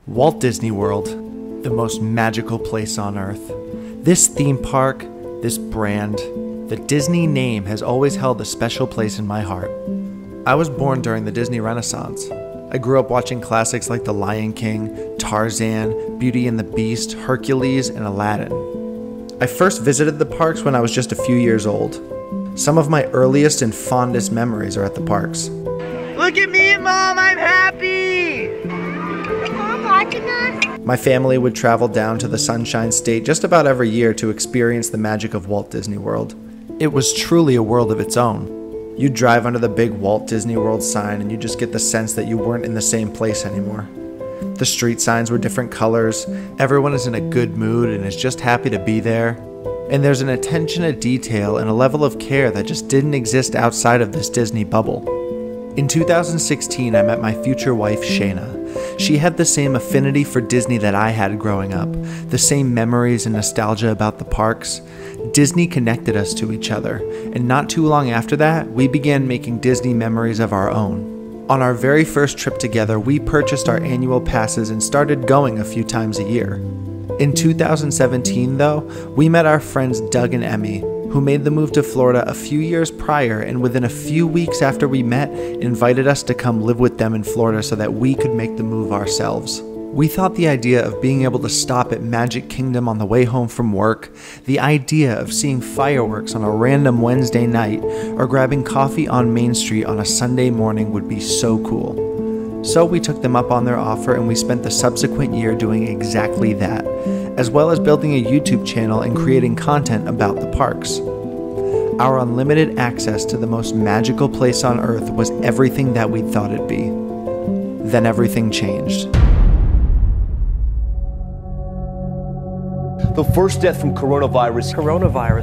Walt Disney World, the most magical place on earth. This theme park, this brand, the Disney name has always held a special place in my heart. I was born during the Disney Renaissance. I grew up watching classics like The Lion King, Tarzan, Beauty and the Beast, Hercules, and Aladdin. I first visited the parks when I was just a few years old. Some of my earliest and fondest memories are at the parks. Look at me, Mom, I'm happy! Is Mom watching us? My family would travel down to the Sunshine State just about every year to experience the magic of Walt Disney World. It was truly a world of its own. You'd drive under the big Walt Disney World sign and you just get the sense that you weren't in the same place anymore. The street signs were different colors, everyone is in a good mood and is just happy to be there. And there's an attention to detail and a level of care that just didn't exist outside of this Disney bubble. In 2016, I met my future wife, Shayna. She had the same affinity for Disney that I had growing up, the same memories and nostalgia about the parks. Disney connected us to each other, and not too long after that, we began making Disney memories of our own. On our very first trip together, we purchased our annual passes and started going a few times a year. In 2017, though, we met our friends Doug and Emmy, who made the move to Florida a few years prior and within a few weeks after we met, invited us to come live with them in Florida so that we could make the move ourselves. We thought the idea of being able to stop at Magic Kingdom on the way home from work, the idea of seeing fireworks on a random Wednesday night, or grabbing coffee on Main Street on a Sunday morning would be so cool. So we took them up on their offer and we spent the subsequent year doing exactly that, as well as building a YouTube channel and creating content about the parks. Our unlimited access to the most magical place on earth was everything that we thought it'd be. Then everything changed. The first death from coronavirus.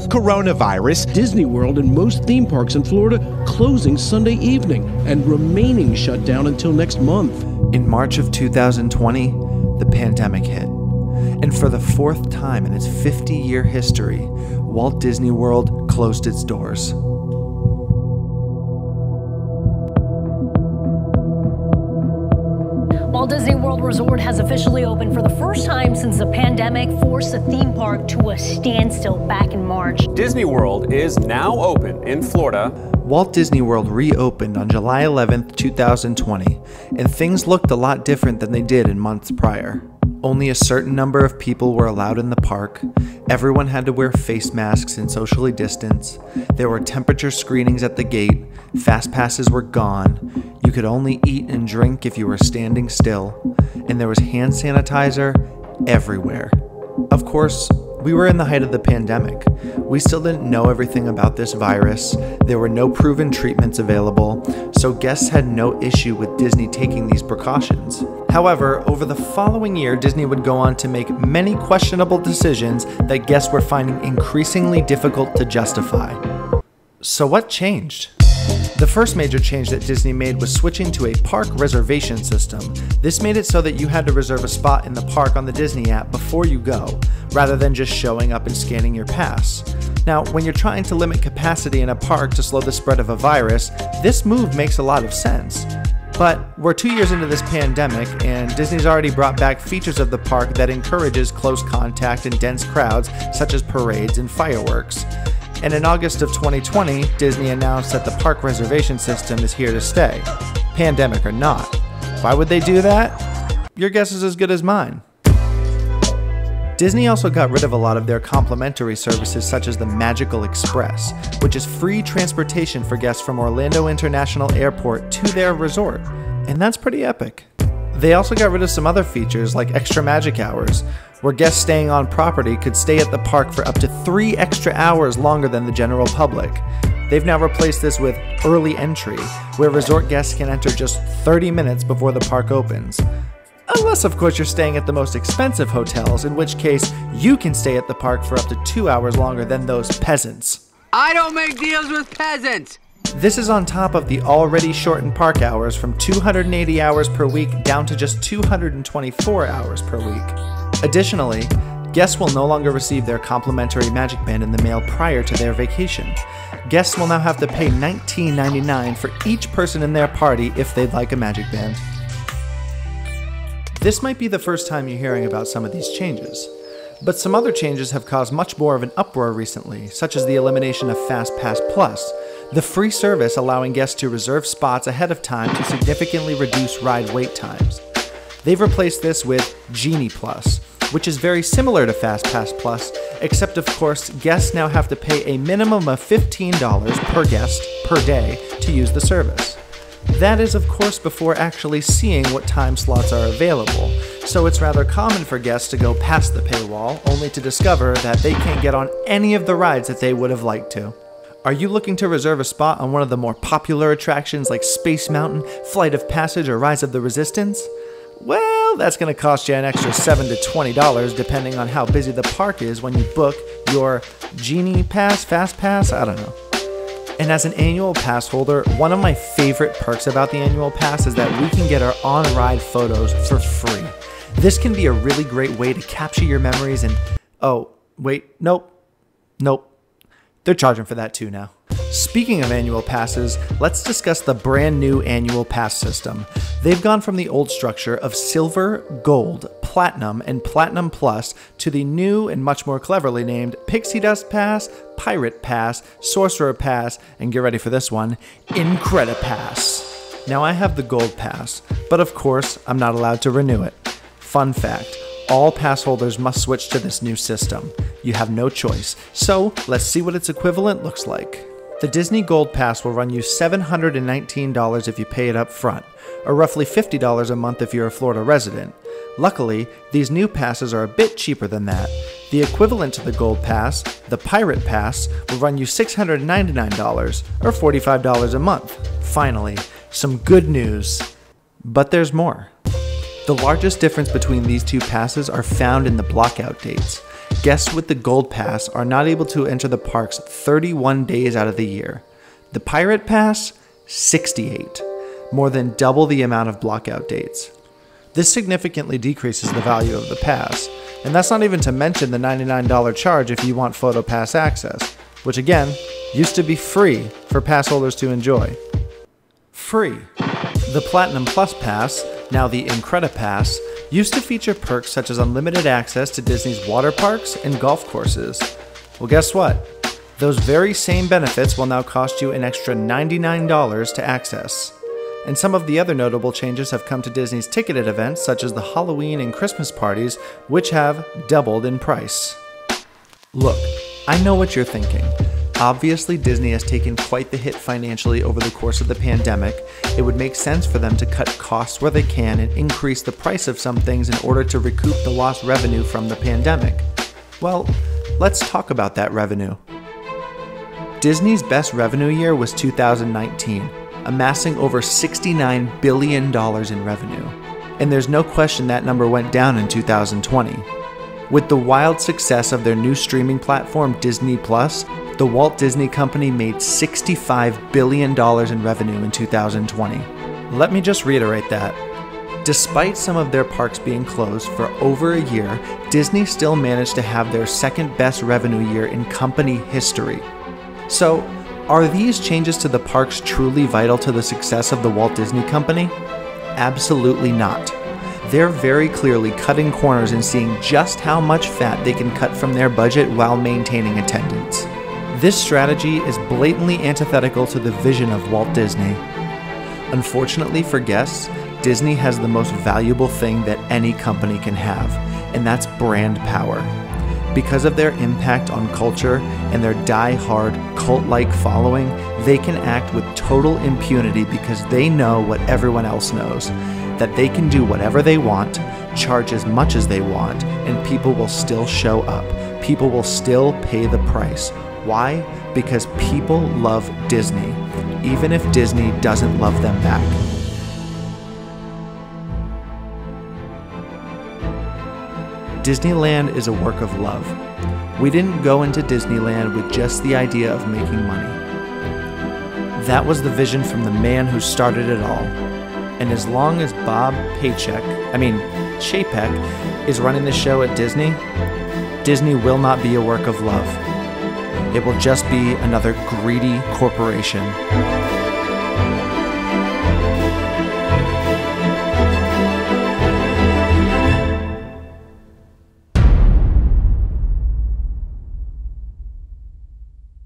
Coronavirus. Disney World and most theme parks in Florida closing Sunday evening and remaining shut down until next month. In March of 2020, the pandemic hit. And for the fourth time in its 50-year history, Walt Disney World closed its doors. Walt Disney World Resort has officially opened for the first time since the pandemic forced the theme park to a standstill back in March. Disney World is now open in Florida. Walt Disney World reopened on July 11th, 2020, and things looked a lot different than they did in months prior. Only a certain number of people were allowed in the park. Everyone had to wear face masks and socially distance. There were temperature screenings at the gate. Fast passes were gone. You could only eat and drink if you were standing still. And there was hand sanitizer everywhere. Of course, we were in the height of the pandemic. We still didn't know everything about this virus. There were no proven treatments available, so guests had no issue with Disney taking these precautions. However, over the following year, Disney would go on to make many questionable decisions that guests were finding increasingly difficult to justify. So what changed? The first major change that Disney made was switching to a park reservation system. This made it so that you had to reserve a spot in the park on the Disney app before you go, rather than just showing up and scanning your pass. Now, when you're trying to limit capacity in a park to slow the spread of a virus, this move makes a lot of sense. But we're 2 years into this pandemic, and Disney's already brought back features of the park that encourages close contact and dense crowds, such as parades and fireworks. And in August of 2020, Disney announced that the park reservation system is here to stay, pandemic or not. Why would they do that? Your guess is as good as mine. Disney also got rid of a lot of their complimentary services such as the Magical Express, which is free transportation for guests from Orlando International Airport to their resort, and that's pretty epic. They also got rid of some other features like extra magic hours, where guests staying on property could stay at the park for up to 3 extra hours longer than the general public. They've now replaced this with early entry, where resort guests can enter just 30 minutes before the park opens. Unless, of course, you're staying at the most expensive hotels, in which case you can stay at the park for up to 2 hours longer than those peasants. I don't make deals with peasants! This is on top of the already shortened park hours from 280 hours per week down to just 224 hours per week. Additionally, guests will no longer receive their complimentary Magic Band in the mail prior to their vacation. Guests will now have to pay $19.99 for each person in their party if they'd like a Magic Band. This might be the first time you're hearing about some of these changes. But some other changes have caused much more of an uproar recently, such as the elimination of FastPass Plus, the free service allowing guests to reserve spots ahead of time to significantly reduce ride wait times. They've replaced this with Genie Plus, which is very similar to FastPass Plus, except of course, guests now have to pay a minimum of $15 per guest per day to use the service. That is of course before actually seeing what time slots are available, so it's rather common for guests to go past the paywall only to discover that they can't get on any of the rides that they would have liked to. Are you looking to reserve a spot on one of the more popular attractions like Space Mountain, Flight of Passage, or Rise of the Resistance? Well, that's going to cost you an extra $7 to $20 depending on how busy the park is when you book your Genie Pass, Fast Pass, I don't know. And as an annual pass holder, one of my favorite perks about the annual pass is that we can get our on-ride photos for free. This can be a really great way to capture your memories and... oh, wait, nope. They're charging for that too now. Speaking of annual passes, let's discuss the brand new annual pass system. They've gone from the old structure of Silver, Gold, Platinum, and Platinum Plus to the new and much more cleverly named Pixie Dust Pass, Pirate Pass, Sorcerer Pass, and get ready for this one, Incredipass. Now I have the Gold Pass, but of course I'm not allowed to renew it. Fun fact, all pass holders must switch to this new system. You have no choice, so let's see what its equivalent looks like. The Disney Gold Pass will run you $719 if you pay it up front, or roughly $50 a month if you're a Florida resident. Luckily, these new passes are a bit cheaper than that. The equivalent to the Gold Pass, the Pirate Pass, will run you $699, or $45 a month. Finally, some good news. But there's more. The largest difference between these two passes are found in the blockout dates. Guests with the Gold Pass are not able to enter the parks 31 days out of the year. The Pirate Pass, 68, more than double the amount of blockout dates. This significantly decreases the value of the pass, and that's not even to mention the $99 charge if you want PhotoPass access, which again, used to be free for pass holders to enjoy. Free. The Platinum Plus Pass, now the Incredipass, used to feature perks such as unlimited access to Disney's water parks and golf courses. Well, guess what? Those very same benefits will now cost you an extra $99 to access. And some of the other notable changes have come to Disney's ticketed events such as the Halloween and Christmas parties, which have doubled in price. Look, I know what you're thinking. Obviously, Disney has taken quite the hit financially over the course of the pandemic. It would make sense for them to cut costs where they can and increase the price of some things in order to recoup the lost revenue from the pandemic. Well, let's talk about that revenue. Disney's best revenue year was 2019, amassing over $69 billion in revenue. And there's no question that number went down in 2020. With the wild success of their new streaming platform, Disney Plus, the Walt Disney Company made $65 billion in revenue in 2020. Let me just reiterate that. Despite some of their parks being closed for over a year, Disney still managed to have their second best revenue year in company history. So, are these changes to the parks truly vital to the success of the Walt Disney Company? Absolutely not. They're very clearly cutting corners and seeing just how much fat they can cut from their budget while maintaining attendance. This strategy is blatantly antithetical to the vision of Walt Disney. Unfortunately for guests, Disney has the most valuable thing that any company can have, and that's brand power. Because of their impact on culture and their die-hard, cult-like following, they can act with total impunity because they know what everyone else knows, that they can do whatever they want, charge as much as they want, and people will still show up. People will still pay the price. Why? Because people love Disney, even if Disney doesn't love them back. Disneyland is a work of love. We didn't go into Disneyland with just the idea of making money. That was the vision from the man who started it all. And as long as Bob Chapek is running the show at Disney, Disney will not be a work of love. It will just be another greedy corporation.